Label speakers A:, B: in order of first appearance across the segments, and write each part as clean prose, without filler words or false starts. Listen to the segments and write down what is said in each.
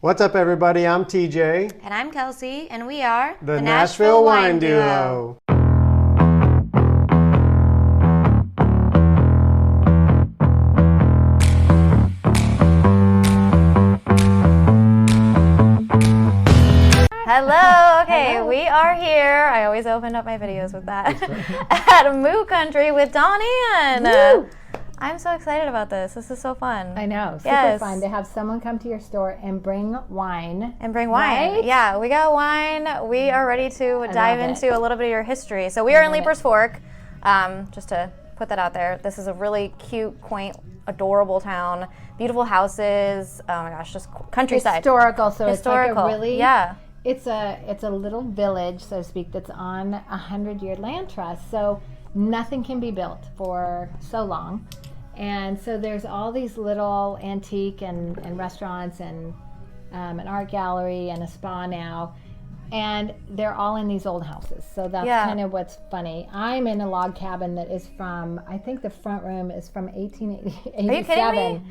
A: What's up, everybody? I'm TJ.
B: And I'm Kelsey, and we are
A: the Nashville Wine Duo.
B: Hello. Okay, we are here. I always open up my videos with that. At Moo Country with Dawn Ann.
C: Woo!
B: I'm so excited about this. This is so fun.
C: I know. Super fun to have someone come to your store and bring wine.
B: Right? Yeah, we got wine. We are ready to dive into a little bit of your history. So we are in Leiper's Fork. Just to put that out there. This is a really cute, quaint, adorable town. Beautiful houses. Oh my gosh, just countryside.
C: Historical. So it's like a really...
B: Yeah.
C: It's a little village, so to speak, that's on a 100-year land trust. So nothing can be built for so long. And so there's all these little antique and restaurants and an art gallery and a spa now. And they're all in these old houses. So that's kind of what's funny. I'm in a log cabin that is from, I think the front room is from 1887.
B: Are you kidding me?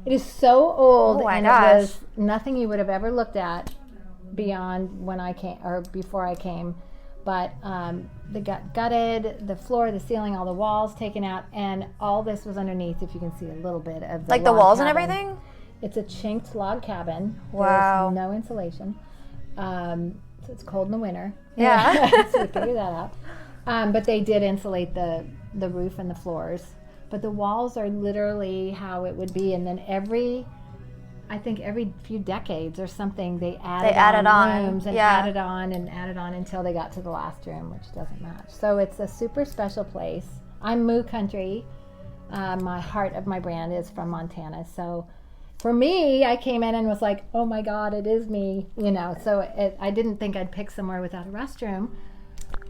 C: It is so old.
B: Oh my
C: and
B: gosh.
C: It was nothing you would have ever looked at beyond when I came, or before I came. But they got gutted, the floor, the ceiling, all the walls taken out, and all this was underneath, if you can see a little bit of the
B: like the
C: log
B: walls
C: cabin.
B: and everything?
C: It's a chinked log cabin.
B: Wow.
C: There's no insulation. So it's cold in the winter.
B: Yeah.
C: So we figured that out. But they did insulate the roof and the floors. But the walls are literally how it would be, and then every few decades or something, they added on rooms and added on until they got to the last room, which doesn't match. So it's a super special place. I'm Moo Country. My heart of my brand is from Montana. So for me, I came in and was like, oh my God, it is me. So I didn't think I'd pick somewhere without a restroom.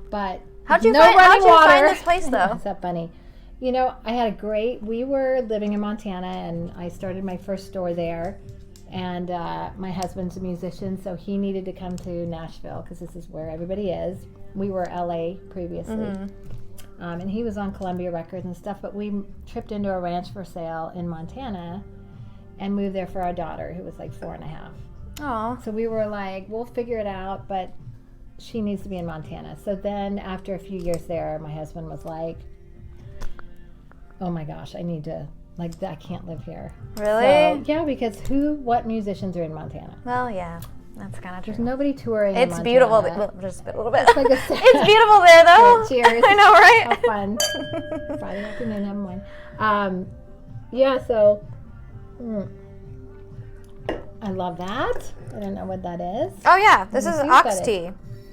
C: But
B: How'd you find this place, though?
C: Is that funny? We were living in Montana, and I started my first store there, and my husband's a musician, so he needed to come to Nashville because this is where everybody is. We were LA previously, and he was on Columbia Records and stuff, but we tripped into a ranch for sale in Montana and moved there for our daughter, who was like 4.5.
B: Aw.
C: So we were like, we'll figure it out, but she needs to be in Montana. So then after a few years there, my husband was like, oh my gosh, I can't live here.
B: Really?
C: So, yeah, because what musicians are in Montana?
B: Well, yeah, that's kind of true.
C: There's nobody touring in Montana.
B: It's beautiful. Well, just a little bit.
C: It's like
B: it's beautiful there, though.
C: Yeah, cheers.
B: I know, right?
C: How fun. Friday afternoon, having wine. So I love that. I don't know what that is.
B: Oh, yeah. This is ox tea.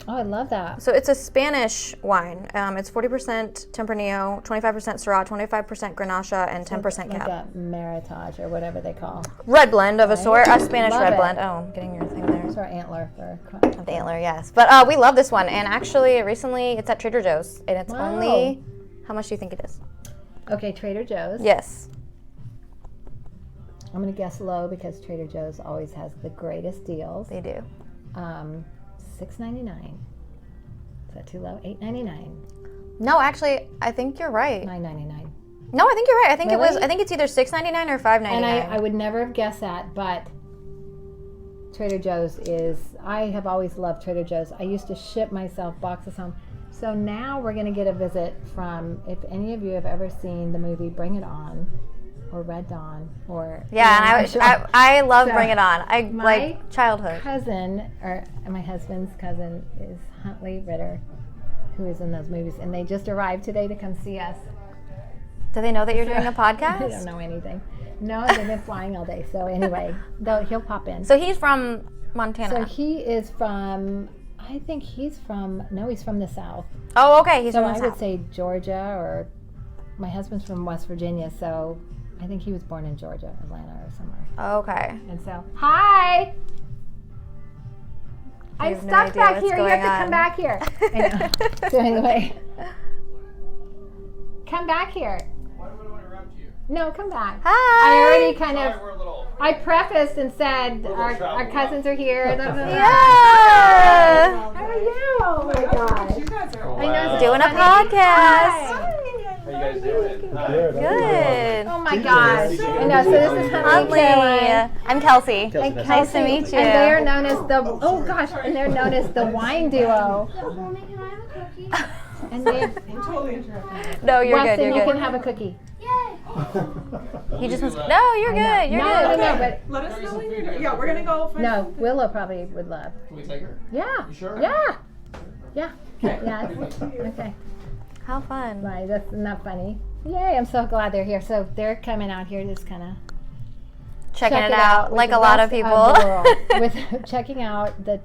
C: Oh, I love that.
B: So it's a Spanish wine. It's 40% Tempranillo, 25% Syrah, 25% Grenache, and 10% Cab.
C: Like a Meritage or whatever they call.
B: Red blend of a sort, a Spanish
C: Love
B: red
C: it.
B: blend. Oh, I'm getting your thing there.
C: It's our antler for
B: Of the antler, yes. But we love this one. And actually, recently, it's at Trader Joe's. And it's only, how much do you think it is?
C: Okay, Trader Joe's.
B: Yes.
C: I'm going to guess low because Trader Joe's always has the greatest deals.
B: They do.
C: $6.99. Is that too low? $8.99.
B: No, actually, I think you're right.
C: $9.99.
B: No, I think you're right. I think
C: Really?
B: I think it's either $6.99 or $5.99.
C: And I would never have guessed that, but Trader Joe's I have always loved Trader Joe's. I used to ship myself boxes home. So now we're going to get a visit from, if any of you have ever seen the movie Bring It On, or Red Dawn, or...
B: Yeah, and I love Bring It On. Like childhood.
C: My husband's cousin is Huntley Ritter, who is in those movies, and they just arrived today to come see us.
B: Do they know that you're doing a podcast?
C: I don't know anything. No, they've been flying all day. So anyway, he'll pop in.
B: So he's from Montana.
C: So he is from... he's from the South.
B: Oh, okay. He's
C: so
B: from the South.
C: I would say Georgia, or my husband's from West Virginia, so I think he was born in Georgia, Atlanta, or somewhere.
B: Okay.
C: And so, hi! I'm stuck back here. You have to come back here. I know. So anyway, come back here.
A: Why do I want to interrupt you?
C: No, come back.
B: Hi.
C: I already kind of... I prefaced and said our cousins are here.
B: Yeah.
C: How are you? Oh my gosh.
A: You guys are
C: I know.
B: Doing a podcast.
C: Hi.
A: How you guys doing?
B: Good.
C: Oh my gosh. I know. So this is
B: Lovely. I'm Kelsey.
C: And
B: Nice to meet you.
C: And they are known as and they're known as the Wine Duo.
D: Mommy, can I have a cookie?
C: And they
A: I'm totally interrupting.
B: No, you're
C: Weston,
B: good. You're
C: you
B: good.
C: can have a cookie.
D: Yay!
B: He just wants. No, you're good. You're
C: No,
B: good.
C: but
E: Let us know when you're done. Yeah, we're gonna go find
C: no, Willow probably would love.
A: Can we take her?
C: Yeah.
A: You sure?
C: Yeah. Yeah. Yeah. Okay.
B: How fun.
C: Right. That's not funny. Yay! I'm so glad they're here. So they're coming out here, just kind of
B: Checking it out,
C: with
B: like
C: the
B: a lot of
C: best
B: people.
C: the world, with checking out the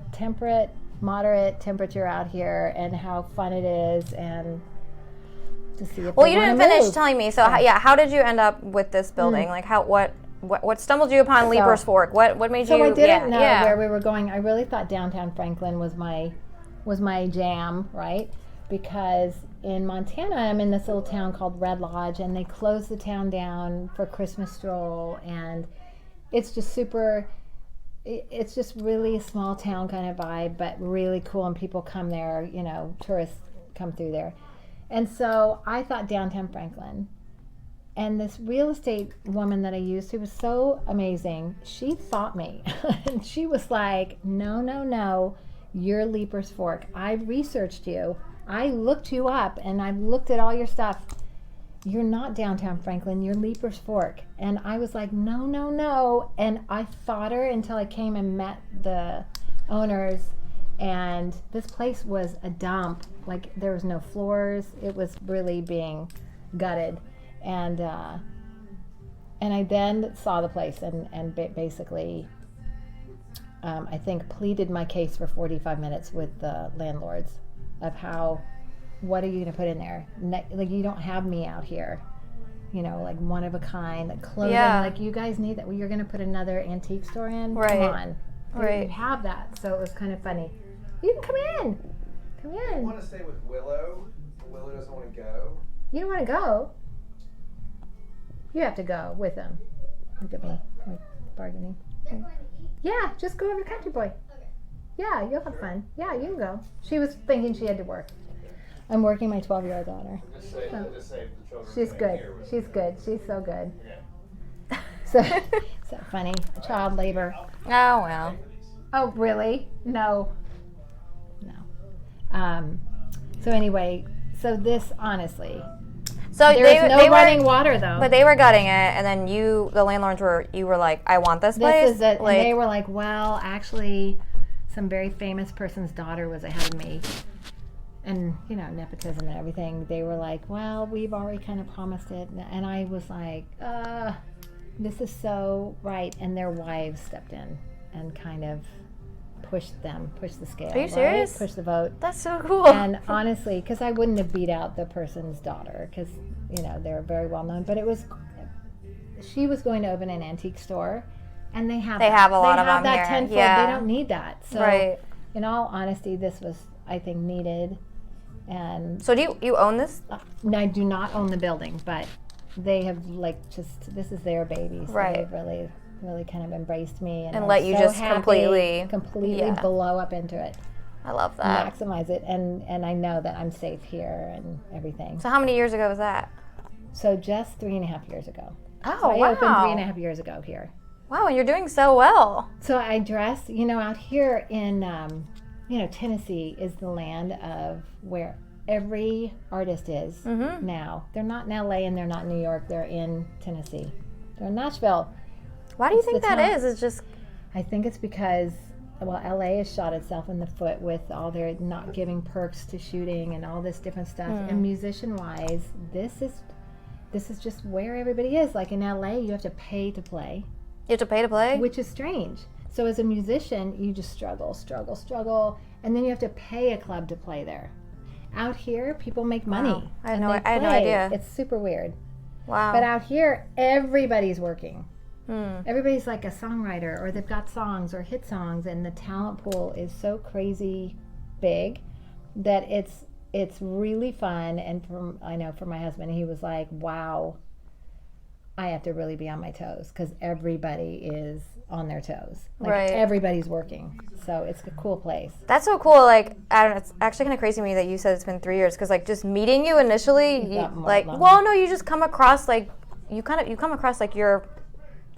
C: moderate temperature out here and how fun it is, and to see if
B: Well,
C: they
B: you didn't
C: wanna
B: finish
C: move.
B: telling me. So, how did you end up with this building? Like, what stumbled you upon Leiper's Fork? What made you?
C: So I didn't know
B: yeah.
C: where we were going. I really thought downtown Franklin was my jam, right? Because in Montana, I'm in this little town called Red Lodge, and they closed the town down for Christmas stroll, and it's just it's just really a small town kind of vibe, but really cool, and people come there, tourists come through there. And so I thought downtown Franklin. And this real estate woman that I used, who was so amazing, she fought me. And she was like, no, you're Leiper's Fork. I researched you. I looked you up, and I looked at all your stuff. You're not downtown Franklin, you're Leiper's Fork. And I was like, no. And I fought her until I came and met the owners. And this place was a dump. Like, there was no floors. It was really being gutted. And I then saw the place and basically, I think, pleaded my case for 45 minutes with the landlords of what are you going to put in there? Like, you don't have me out here, like one of a kind, like clothing.
B: Yeah.
C: Like, you guys need that. Well, you're going to put another antique store in?
B: Right.
C: Come on.
B: Right.
C: You have that. So it was kind of funny. You can come in. Come
F: I
C: in.
F: want to stay with Willow. Willow doesn't want to go.
C: You don't want to go. You have to go with them. Look at me. Like, bargaining.
D: They're going to eat.
C: Yeah, just go over to Country Boy.
D: Okay.
C: Yeah, you'll have fun. Yeah, you can go. She was thinking she had to work. I'm working my 12-year-old daughter.
A: Just save the children.
C: She's
A: from
C: good.
A: here with
C: She's
A: you.
C: good. She's so good.
A: Yeah.
C: So funny. Child labor.
B: Oh well.
C: Oh, really? No. So anyway, this honestly,
B: So
C: there's no
B: they
C: running
B: were,
C: water though.
B: but they were gutting it, and then the landlords were like, I want this place.
C: This is it.
B: Like,
C: And they were like, well, actually, some very famous person's daughter was ahead of me. And, nepotism and everything. They were like, well, we've already kind of promised it. And I was like, this is so right. And their wives stepped in and kind of pushed the scale.
B: Are you serious?
C: Right? Pushed the vote.
B: That's so cool.
C: And honestly, because I wouldn't have beat out the person's daughter, because, they're very well known. But she was going to open an antique store. And they have
B: a lot of them
C: that
B: here.
C: 10 foot.
B: Yeah.
C: They don't need that. So
B: Right.
C: in all honesty, this was, I think, needed. And
B: So do you own this?
C: I do not own the building, but they have this is their baby. So
B: Right.
C: they've really, really kind of embraced me and
B: And
C: I'm
B: let you
C: so
B: just
C: happy,
B: completely yeah.
C: blow up into it,
B: I love that.
C: maximize it, and I know that I'm safe here and everything.
B: So how many years ago was that?
C: So just 3.5 years ago.
B: Oh,
C: So I
B: wow.
C: opened 3.5 years ago here.
B: Wow, and you're doing so well.
C: So I dress, out here in, Tennessee is the land of where every artist is now. They're not in LA and they're not in New York. They're in Tennessee. They're in Nashville.
B: Why do you
C: It's
B: think
C: the
B: that
C: town.
B: is? It's just
C: I think it's because, LA has shot itself in the foot with all their not giving perks to shooting and all this different stuff. And musician-wise, this is just where everybody is. Like in LA, you have to pay to play.
B: you have to pay to play.
C: Which is strange. So as a musician, you just struggle, and then you have to pay a club to play there. Out here, people make money.
B: Wow. I had
C: and
B: no-
C: they
B: I had no
C: play.
B: idea.
C: It's super weird.
B: Wow.
C: But out here, everybody's working.
B: Hmm.
C: Everybody's like a songwriter, or they've got songs or hit songs, and the talent pool is so crazy big that it's really fun. And I know for my husband, he was like, wow, I have to really be on my toes because everybody is on their toes. Like
B: Right.
C: everybody's working. So it's a cool place.
B: That's so cool. Like, I don't know, it's actually kind of crazy to me that you said it's been 3 years because, like, just meeting you initially, you just come across like you come across like you're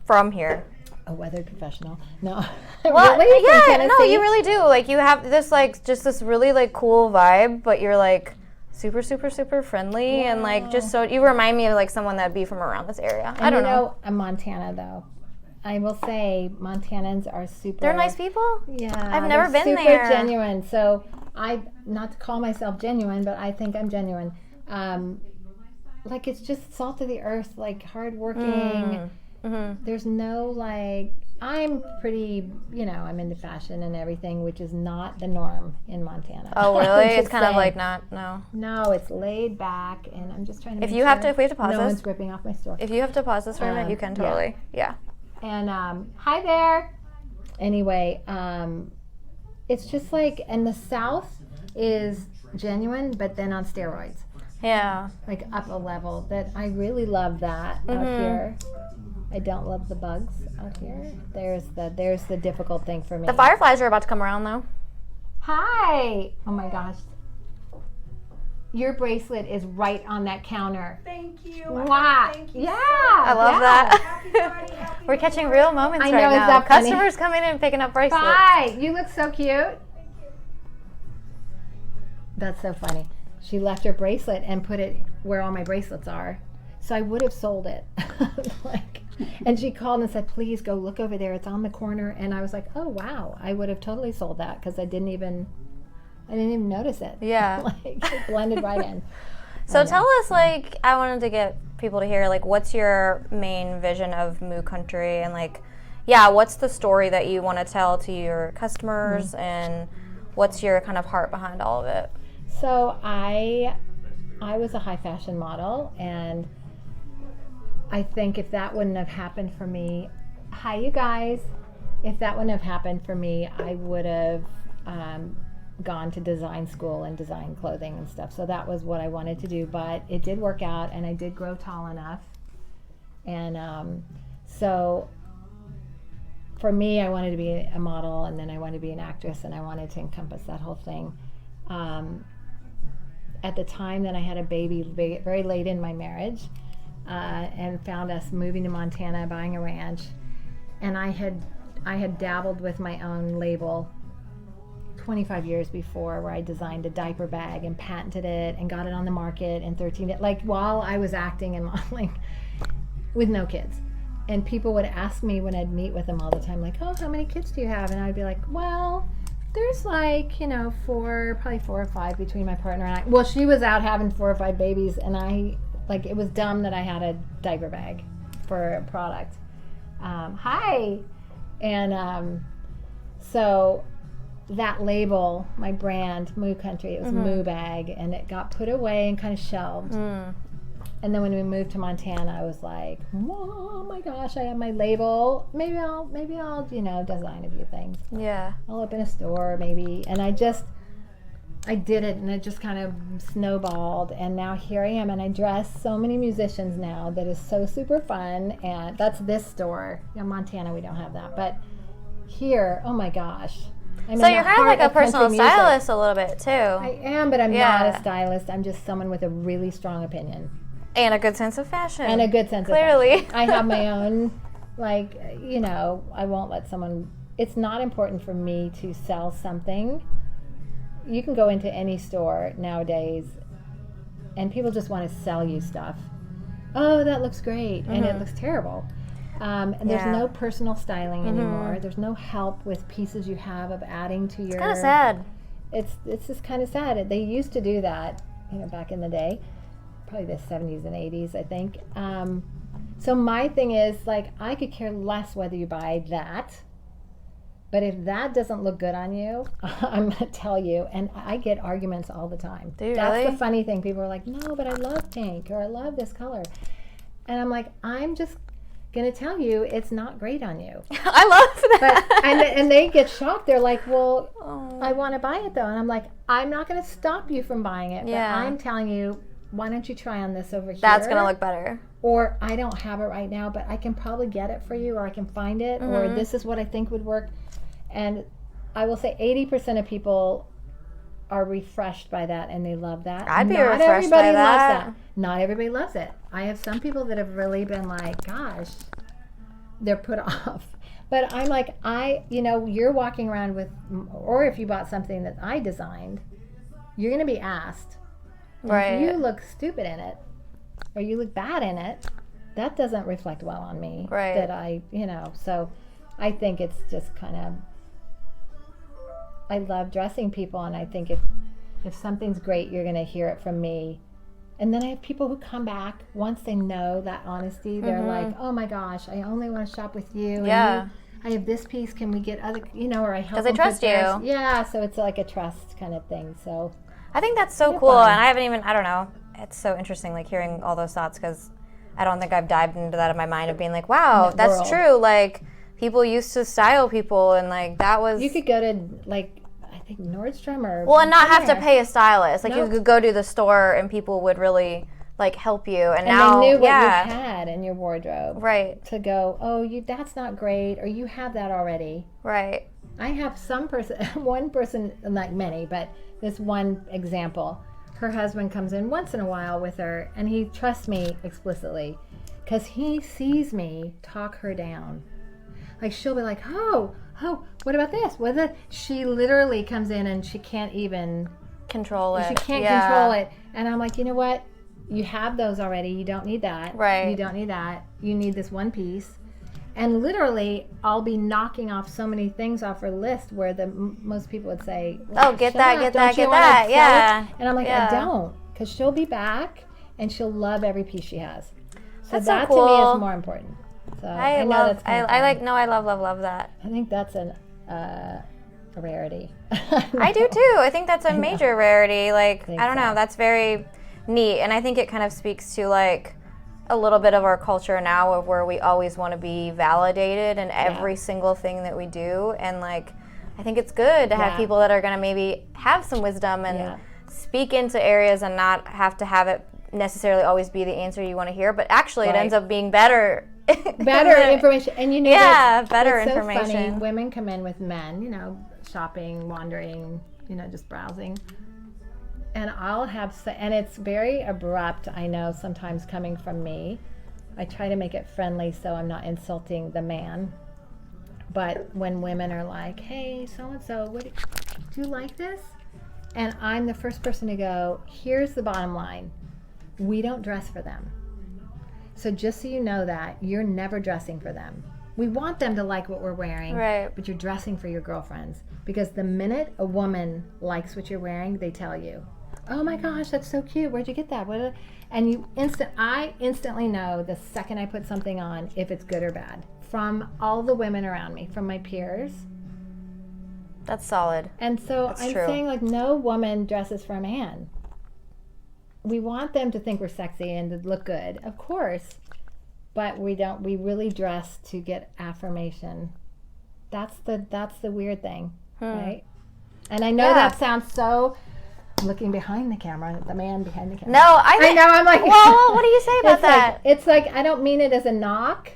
B: from here.
C: A weather professional. No.
B: Well,
C: really? From
B: yeah, no,
C: Tennessee?
B: you really do. Like, you have this like just this really like cool vibe, but you're like super, super, super friendly and like just so you remind me of like someone that'd be from around this area.
C: And
B: I don't know.
C: I'm Montana though. I will say Montanans are super.
B: They're nice people.
C: Yeah,
B: I've never been
C: super
B: there.
C: Genuine. So not to call myself genuine, but I think I'm genuine. Like it's just salt of the earth, like hardworking. There's no like. I'm pretty, I'm into fashion and everything, which is not the norm in Montana.
B: Oh, really?
C: Just
B: It's kind of
C: saying.
B: like not, no.
C: No, it's laid back, and I'm just trying to.
B: If
C: make
B: we have
C: sure
B: to pause
C: no
B: this.
C: one's ripping off my store.
B: If you have to pause this for a minute, you can totally. Yeah.
C: And hi there. Anyway, it's just like, and the South is genuine, but then on steroids,
B: Yeah.
C: like up a level. That I really love that out here. I don't love the bugs out here. There's the difficult thing for me.
B: The fireflies are about to come around though.
C: Hi. Oh my gosh. Your bracelet is right on that counter.
E: Thank you.
C: Wow.
E: Thank you.
C: Yeah.
B: I love
E: Happy
B: that.
E: Friday, happy
B: We're catching real moments
C: I know,
B: right
C: is
B: now.
C: that funny?
B: Customers coming in and picking up bracelets.
C: Hi. You look so cute. That's so funny. She left her bracelet and put it where all my bracelets are. So I would have sold it. And she called and said, please go look over there. It's on the corner. And I was like, oh, wow. I would have totally sold that because I didn't even notice it.
B: Yeah.
C: Like, it blended right in.
B: So tell us, like, I wanted to get people to hear, like, what's your main vision of Moo Country and, like, what's the story that you want to tell to your customers and what's your kind of heart behind all of it?
C: So I was a high fashion model, and I think if that wouldn't have happened for me, hi you guys, if that wouldn't have happened for me, I would have gone to design school and design clothing and stuff. So that was what I wanted to do, but it did work out, and I did grow tall enough. And so for me, I wanted to be a model, and then I wanted to be an actress, and I wanted to encompass that whole thing. At the time that I had a baby very late in my marriage, and found us moving to Montana, buying a ranch, and I had dabbled with my own label 25 years before, where I designed a diaper bag and patented it and got it on the market in 13, like while I was acting and modeling with no kids. And people would ask me when I'd meet with them all the time, like, oh, how many kids do you have? And I'd be like, well, there's like, probably 4 or 5 between my partner and I. Well, she was out having 4 or 5 babies, and it was dumb that I had a diaper bag for a product. Hi. And so that label, my brand, Moo Country, it was Moo Bag, and it got put away and kind of shelved. And then when we moved to Montana, I was like, oh my gosh, I have my label. Maybe I'll design a few things.
B: Yeah.
C: I'll open a store maybe. And I did it, and it just kind of snowballed, and now here I am, and I dress so many musicians now that is so super fun. And that's this store. In Montana, we don't have that, but here, oh my gosh.
B: So you're kind of like a personal stylist a little bit too.
C: I am, but I'm not a stylist. I'm just someone with a really strong opinion.
B: And a good sense of fashion.
C: And a good sense
B: Clearly.
C: of fashion. I have my own, I won't let someone, it's not important for me to sell something. You can go into any store nowadays and people just want to sell you stuff. Oh, that looks great. And it looks terrible. And there's no personal styling anymore. There's no help with pieces you have of adding to your...
B: It's kind of sad.
C: It's just kind of sad. They used to do that, back in the day. Probably the 70s and 80s, I think. So my thing is, I could care less whether you buy that. But if that doesn't look good on you, I'm going to tell you. And I get arguments all the time.
B: Do you
C: That's
B: really?
C: the funny thing. People are like, no, but I love pink, or I love this color. And I'm like, I'm just going to tell you it's not great on you.
B: I love that.
C: But, and they get shocked. They're like, well, I want to buy it though. And I'm like, I'm not going to stop you from buying it.
B: Yeah.
C: But I'm telling you, why don't you try on this over here?
B: That's going to look better.
C: Or I don't have it right now, but I can probably get it for you, or I can find it, or this is what I think would work. And I will say 80% of people are refreshed by that and they love that.
B: I'd be
C: Not
B: refreshed
C: everybody
B: by
C: loves
B: that.
C: Not everybody loves it. I have some people that have really been like, gosh, they're put off. But I'm like, you're walking around with, or if you bought something that I designed, you're going to be asked.
B: Right.
C: If you look stupid in it, or you look bad in it, that doesn't reflect well on me.
B: Right.
C: That so I think it's just kind of, I love dressing people, and I think if something's great, you're going to hear it from me. And then I have people who come back once they know that honesty. They're like, oh my gosh, I only want to shop with you.
B: Yeah.
C: And I have this piece. Can we get other, or I help
B: Because they
C: them
B: trust
C: put theirs.
B: you.
C: Yeah, so it's like a trust kind of thing. So
B: I think that's so
C: Yeah,
B: cool,
C: fun.
B: and I don't know. It's so interesting, like hearing all those thoughts, because I don't think I've dived into that in my mind of being like, wow,
C: That
B: that's
C: world.
B: true. Like, people used to style people, and like that was.
C: you could go to I think Nordstrom or
B: Well, and not have to
C: somewhere.
B: pay a stylist. Like,
C: Nope.
B: you could go to the store, and people would really like help you. And
C: And
B: now,
C: they knew what
B: yeah,
C: you had in your wardrobe.
B: right,
C: To go, oh, that's not great, or you have that already.
B: right,
C: I have one person, not many, but this one example. Her husband comes in once in a while with her, and he trusts me explicitly because he sees me talk her down. Like, she'll be like, oh, what about this? She literally comes in and she can't even,
B: control it.
C: she can't
B: Yeah.
C: control it. And I'm like, you know what? You have those already. You don't need that.
B: Right.
C: You don't need that. You need this one piece. And literally, I'll be knocking off so many things off her list where most people would say,
B: Oh, get
C: shut
B: that,
C: up.
B: get
C: Don't
B: that,
C: you
B: get
C: wanna
B: that.
C: sell it?"
B: Yeah.
C: And I'm like,
B: Yeah.
C: I don't, because she'll be back and she'll love every piece she has. So
B: That's so
C: that to me
B: cool.
C: is more important. So
B: I
C: know
B: love.
C: that's kind of
B: I
C: fun.
B: love that.
C: I think that's a rarity.
B: I do too. I think that's a major rarity. Like,
C: think
B: I don't know.
C: so.
B: That's very neat, and I think it kind of speaks to like a little bit of our culture now, of where we always want to be validated in every single thing that we do, and like I think it's good to have
C: Yeah.
B: people that are going to maybe have some wisdom and
C: Yeah.
B: speak into areas and not have to have it necessarily always be the answer you want to hear, but actually it
C: Right.
B: ends up being better.
C: Better information. And you know,
B: Yeah,
C: that's
B: better
C: so funny.
B: information.
C: Women come in with men, shopping, wandering, just browsing. And I'll have, and it's very abrupt, I know, sometimes coming from me. I try to make it friendly so I'm not insulting the man. But when women are like, hey, so-and-so, do you like this? And I'm the first person to go, here's the bottom line. We don't dress for them. So just so you know that, you're never dressing for them. We want them to like what we're wearing,
B: Right.
C: but you're dressing for your girlfriends. Because the minute a woman likes what you're wearing, they tell you, oh my gosh, that's so cute. Where'd you get that? And I instantly know the second I put something on if it's good or bad. From all the women around me, from my peers.
B: That's solid.
C: And so
B: That's
C: I'm
B: true.
C: saying, like, no woman dresses for a man. We want them to think we're sexy and to look good, of course, but we don't. We really dress to get affirmation. That's the weird thing, right? And I know
B: Yeah.
C: that sounds so. Looking behind the camera, the man behind the camera.
B: No, I
C: know. I'm like,
B: well, what do you say about
C: it's
B: that?
C: like, it's like I don't mean it as a knock.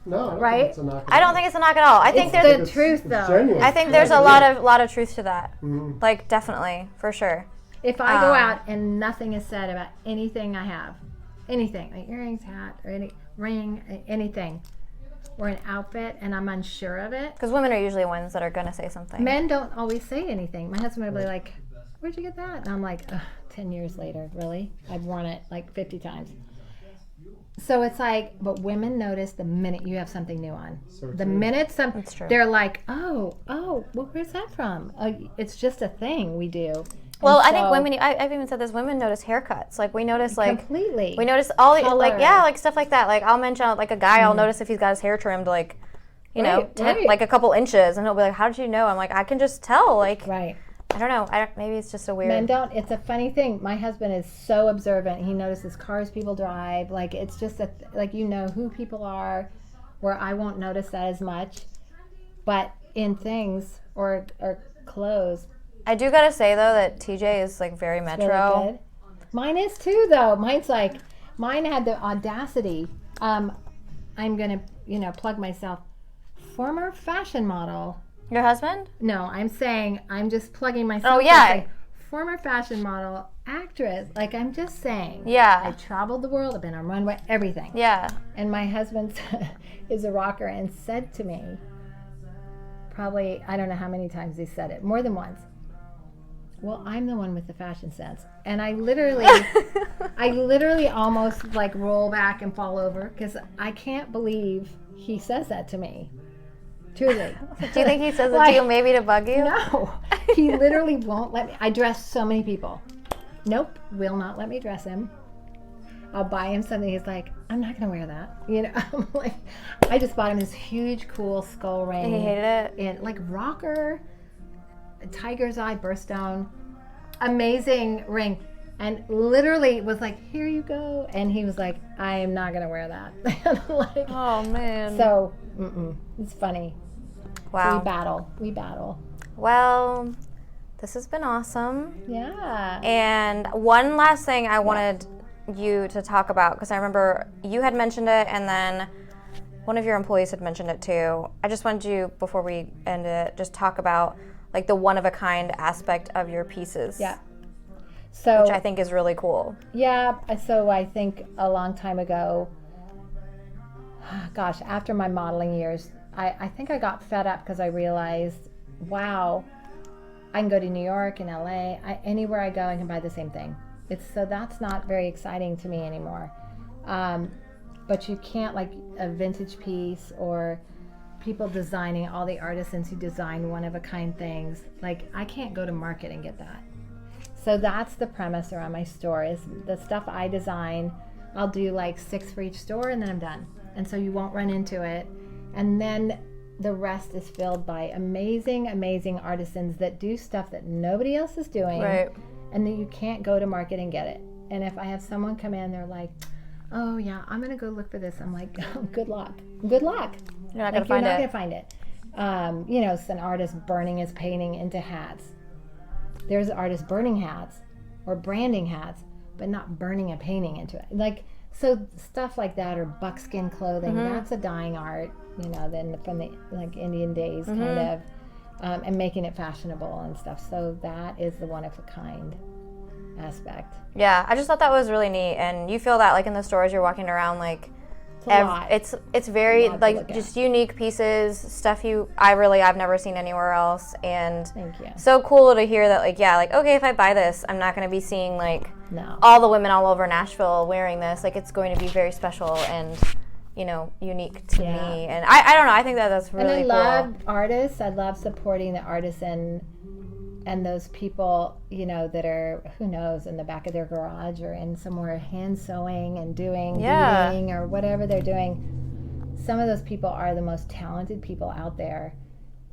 G: No, I don't
C: Right?
G: think it's a knock.
B: I don't think it's a knock at all. I think
C: It's
B: there's
C: the truth, though.
G: Genuine.
B: I think there's a lot of truth to that.
G: Mhm.
B: Like, definitely, for sure.
C: If I go
B: Um,
C: out and nothing is said about anything I have, anything, like earrings, hat, or any ring, anything, or an outfit, and I'm unsure of it,
B: Because women are usually ones that are going to say something.
C: men don't always say anything. My husband will be like, where'd you get that? And I'm like, 10 years later, really? I've worn it like 50 times. So it's like, but women notice the minute you have something new on.
G: So
C: The
G: true.
C: minute
B: That's true.
C: they're like, oh, well, where's that from? It's just a thing we do.
B: Well,
C: And
B: I think
C: so-
B: women, I've even said this, women notice haircuts. Like, we notice, like,
C: completely.
B: we notice all, the, like,
C: Color.
B: yeah, like, stuff like that. Like, I'll mention, like, a guy, I'll notice if he's got his hair trimmed, like, you know,
C: Right, right.
B: like a couple inches, and he'll be like, how did you know? I'm like, I can just tell. Like,
C: Right.
B: I don't know. Maybe it's just a weird.
C: Men don't. It's a funny thing. My husband is so observant. He notices cars people drive. Like, it's just who people are, where I won't notice that as much. But in things or clothes,
B: I do gotta say, though, that TJ is, like, very
C: it's
B: metro.
C: really good. Mine is too, though. Mine had the audacity. I'm gonna, plug myself. Former fashion model
B: Your husband?
C: No, I'm saying I'm just plugging myself.
B: Oh, yeah.
C: as a former fashion model, actress. Like, I'm just saying.
B: Yeah.
C: I traveled the world. I've been on runway, everything.
B: Yeah.
C: And my husband is a rocker and said to me, probably, I don't know how many times he said it, more than once, well, I'm the one with the fashion sense. And I literally almost like roll back and fall over because I can't believe he says that to me. Truly.
B: Do you think he says it to you maybe to bug you?
C: No. He literally won't let me. I dress so many people. Nope. Will not let me dress him. I'll buy him something. He's like, I'm not going to wear that. You know, I'm like, I just bought him this huge, cool skull ring.
B: And he hated it?
C: And like rocker, tiger's eye, birthstone, amazing ring. And literally was like, here you go. And he was like, I am not going to wear that. Like,
B: oh, man.
C: So, it's funny.
B: Wow.
C: We battle.
B: Well, this has been awesome.
C: Yeah.
B: And one last thing I wanted you to talk about, because I remember you had mentioned it and then one of your employees had mentioned it too. I just wanted you, before we end it, just talk about like the one-of-a-kind aspect of your pieces.
C: Yeah. So,
B: which I think is really cool.
C: Yeah. So I think a long time ago, gosh, after my modeling years, I think I got fed up because I realized, wow, I can go to New York and LA, anywhere I go, I can buy the same thing. So that's not very exciting to me anymore. But you can't, like a vintage piece or people designing, all the artisans who design one-of-a-kind things, like I can't go to market and get that. So that's the premise around my store is the stuff I design, I'll do like 6 for each store and then I'm done. And so you won't run into it. And then the rest is filled by amazing, amazing artisans that do stuff that nobody else is doing.
B: Right.
C: And then you can't go to market and get it. And if I have someone come in, they're like, oh yeah, I'm gonna go look for this. I'm like, oh, good luck. Good luck.
B: You're not gonna find it.
C: You know, it's an artist burning his painting into hats. There's artists burning hats or branding hats, but not burning a painting into it. Like, so stuff like that, or buckskin clothing, that's a dying art, you know, then from the like Indian days kind of, and making it fashionable and stuff. So that is the one-of-a-kind aspect.
B: Yeah, I just thought that was really neat. And you feel that like in the stores you're walking around, like it's very like just unique pieces, stuff I've never seen anywhere else. And
C: thank you.
B: So cool to hear that, like, yeah, like, okay, if I buy this, I'm not going to be seeing like all the women all over Nashville wearing this. Like, it's going to be very special and, you know, unique to me. And I don't know, I think that's really cool.
C: And I love artists. I love supporting the artisan and those people, you know, that are, who knows, in the back of their garage or in somewhere hand sewing and doing beading or whatever they're doing. Some of those people are the most talented people out there.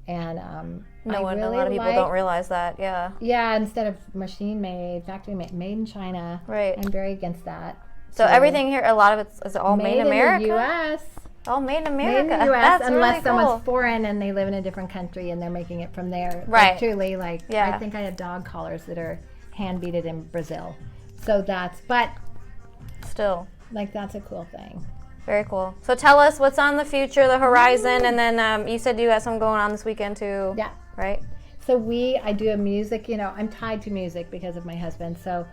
C: And a lot of people don't realize that, Yeah, instead of machine made, factory made, made in China.
B: Right.
C: I'm very against that.
B: So everything here, a lot of it's all made in America?
C: Made in the U.S.
B: All made in America.
C: Made in the U.S.
B: That's
C: unless
B: really
C: someone's
B: cool.
C: foreign and they live in a different country and they're making it from there.
B: Right.
C: Like, truly, like, I think I have dog collars that are hand beaded in Brazil. So but
B: still,
C: like, that's a cool thing.
B: Very cool. So tell us what's on the future, the horizon, and then you said you got something going on this weekend too.
C: Yeah.
B: Right?
C: So I do a music, you know, I'm tied to music because of my husband. So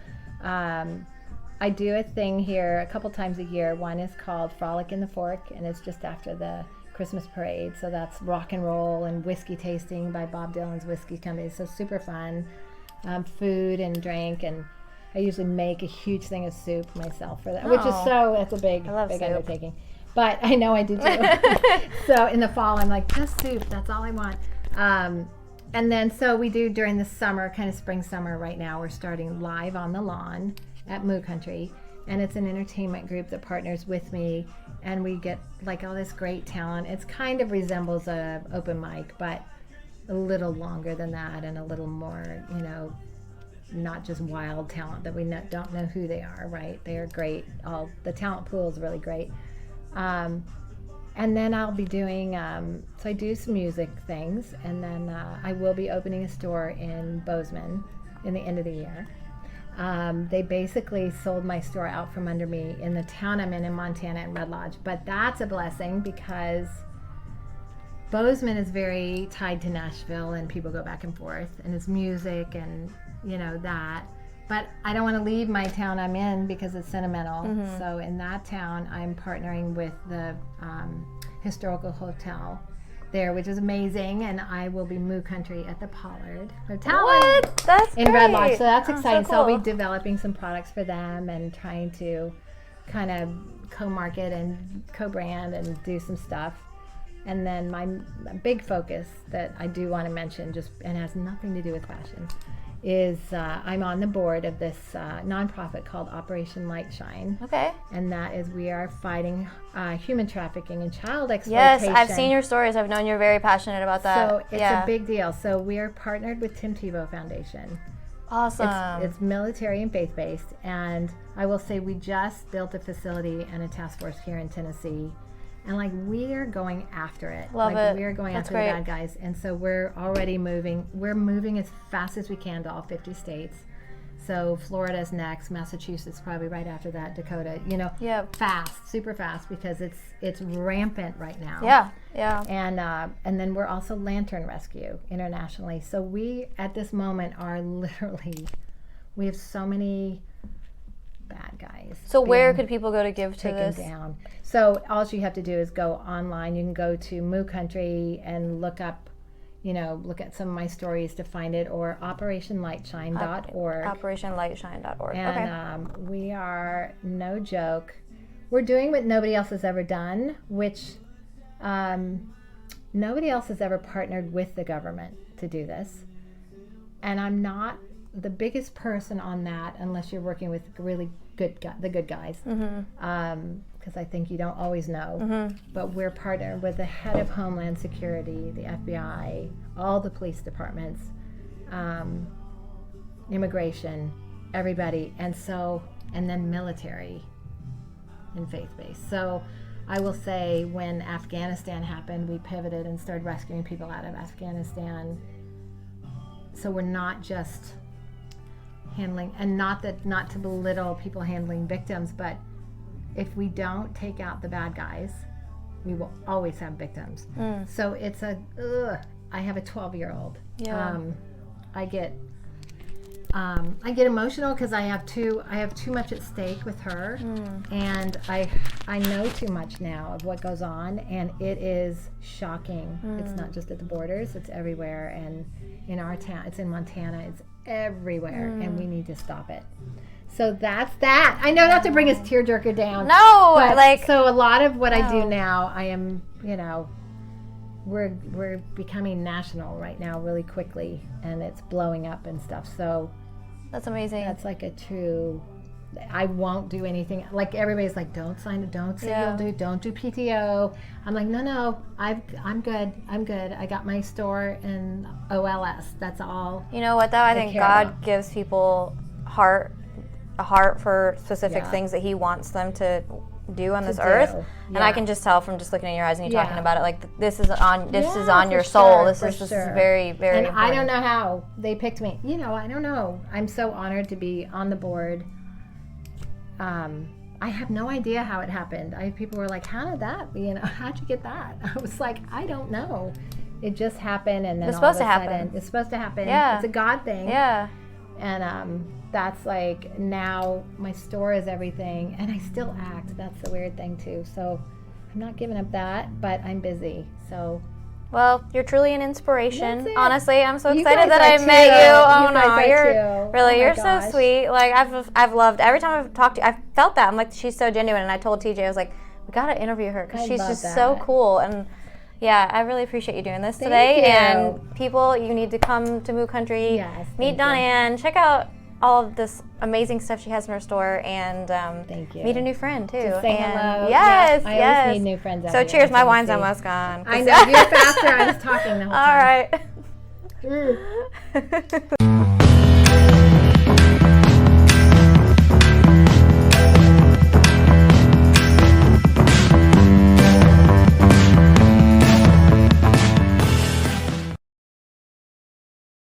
C: I do a thing here a couple times a year. One is called Frolic in the Fork, and it's just after the Christmas parade. So that's rock and roll and whiskey tasting by Bob Dylan's Whiskey Company. So super fun. Food and drink, and I usually make a huge thing of soup myself for that, which is it's a big undertaking. But I know I do too. So in the fall, I'm like, just soup. That's all I want. And then so we do during the summer, kind of spring, summer right now, we're starting Live on the Lawn at Moo Country, and it's an entertainment group that partners with me, and we get like all this great talent. It's kind of resembles a open mic, but a little longer than that and a little more, you know, not just wild talent that we don't know who they are, right? They are great. The talent pool is really great. And then I'll be doing, so I do some music things, and then I will be opening a store in Bozeman in the end of the year. They basically sold my store out from under me in the town I'm in Montana, in Red Lodge. But that's a blessing because Bozeman is very tied to Nashville, and people go back and forth, and it's music and that. But I don't want to leave my town I'm in because it's sentimental. So in that town, I'm partnering with the historical hotel there, which is amazing, and I will be Moo Country at the Pollard Hotel
B: What? That's
C: in
B: great.
C: Red Lodge. So that's
B: Oh,
C: exciting.
B: so
C: So I'll
B: cool.
C: be developing some products for them and trying to kind of co-market and co-brand and do some stuff. And then my big focus that I do want to mention, just and has nothing to do with fashion, is I'm on the board of this nonprofit called Operation Light Shine.
B: Okay.
C: And that is, we are fighting human trafficking and child
B: Yes,
C: exploitation.
B: I've seen your stories. I've known you're very passionate about that.
C: So it's
B: yeah.
C: a big deal. So we are partnered with Tim Tebow Foundation.
B: Awesome.
C: It's military and faith-based, and I will say we just built a facility and a task force here in Tennessee, and we are going after it.
B: Love it.
C: We are going
B: That's
C: after
B: great.
C: the bad guys, and so we're already moving. We're moving as fast as we can to all 50 states. So Florida's next, Massachusetts probably right after that, Dakota.
B: Yeah.
C: Fast, super fast, because it's rampant right now.
B: Yeah. Yeah.
C: And then we're also Lantern Rescue internationally. So we, at this moment, are literally, we have so many bad guys.
B: So where
C: being
B: could people go to give to
C: taken
B: this?
C: down. So all you have to do is go online. You can go to Moo Country and look up, look at some of my stories to find it, or operationlightshine.org.
B: OperationLightShine.org.
C: And
B: Okay.
C: we are, no joke, we're doing what nobody else has ever done, which nobody else has ever partnered with the government to do this. And I'm not the biggest person on that unless you're working with really the good guys. Because I think you don't always know. But we're partnered with the head of Homeland Security, the FBI, all the police departments, immigration, everybody, and then military and faith-based. So I will say, when Afghanistan happened, we pivoted and started rescuing people out of Afghanistan. So we're not just handling, and not to belittle people handling victims, but if we don't take out the bad guys, we will always have victims. So it's I have a 12-year-old.
B: Yeah.
C: I get emotional because I have too much at stake with her, and I know too much now of what goes on, and it is shocking. It's not just at the borders; it's everywhere, and in our town, it's in Montana, it's everywhere, and we need to stop it. So that's that. I know not to bring his tearjerker down.
B: No,
C: but so a lot of what I do now, I am, we're becoming national right now really quickly, and it's blowing up and stuff. So
B: That's amazing.
C: that's like a true. I won't do anything. Like, everybody's like, don't sign it. Don't say don't do PTO. I'm like, no. I'm good. I got my store in OLS. That's all.
B: You know what though? I think
C: care
B: God
C: about.
B: gives people a heart for specific
C: Yeah.
B: things that He wants them to do on this
C: do.
B: earth. And I
C: Yeah.
B: can just tell from just looking in your eyes and you
C: Yeah.
B: talking about it, like this is on
C: Yeah,
B: your
C: for
B: soul.
C: sure,
B: This
C: for
B: is
C: sure.
B: very, very
C: And I
B: important.
C: don't know how they picked me. I don't know. I'm so honored to be on the board. I have no idea how it happened. People were like, how did that, how'd you get that? I was like, I don't know. It just happened, and then
B: It's
C: all of
B: supposed
C: a
B: to happen.
C: sudden, it's supposed to happen.
B: Yeah.
C: It's a God thing.
B: Yeah.
C: And that's like, now my store is everything, and I still act. That's the weird thing too. So I'm not giving up that, but I'm busy. So
B: Well, you're truly an inspiration.
C: That's it.
B: Honestly, I'm so
C: You
B: excited
C: guys
B: that I
C: are
B: met
C: too.
B: you. Oh
C: You
B: no,
C: guys are
B: you're
C: too.
B: really,
C: Oh my
B: you're so
C: gosh.
B: sweet. Like I've loved every time I've talked to you. I felt that. I'm like, she's so genuine. And I told TJ, I was like, we gotta interview her because
C: I
B: she's
C: love
B: just so
C: that.
B: cool. And yeah, I really appreciate you doing this
C: Thank
B: today.
C: you.
B: And people, you need to come to Moo Country.
C: Yes,
B: meet
C: thank
B: Dawn
C: you.
B: Ann. Check out all of this amazing stuff she has in her store, and
C: Thank you.
B: meet a new friend too.
C: Just say
B: and
C: hello.
B: Yes,
C: Yeah, I
B: yes.
C: always need new friends out
B: So
C: here
B: cheers.
C: in
B: My wine's
C: Tennessee.
B: almost gone.
C: I know, you're faster. I was talking the whole
B: All
C: time.
B: right.